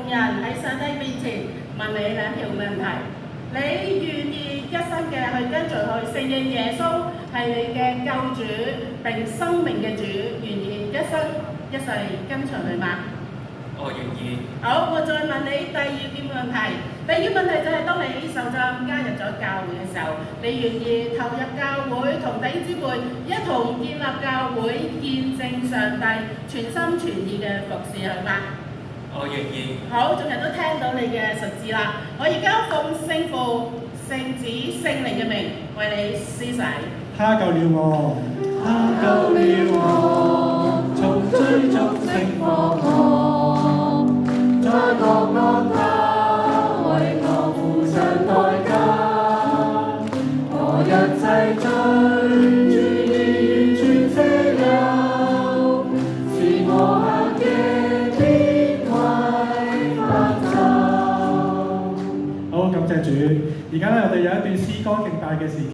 人喺上帝面前問你兩條問題：你願意一生嘅去跟隨佢，承認耶穌係你嘅救主並生命嘅主，願意一生一世跟隨佢嗎？我願意。好，我再問你第二點問題。第二問題就係當你受浸加入咗教會嘅時候，你願意投入教會同弟兄姊妹一同建立教會，見證上帝全心全意嘅服侍佢嗎？我願意。好，眾人都聽到你嘅實質啦。我而家奉聖父、聖子、聖靈嘅名為你施洗。他救了我，他救了我，從追逐聖火旁，在各各他為我付上代價，我一切罪主已完全卸了，是我客嘅天為白晝。好，感謝主。而家咧，我哋有一段詩歌敬拜嘅時間。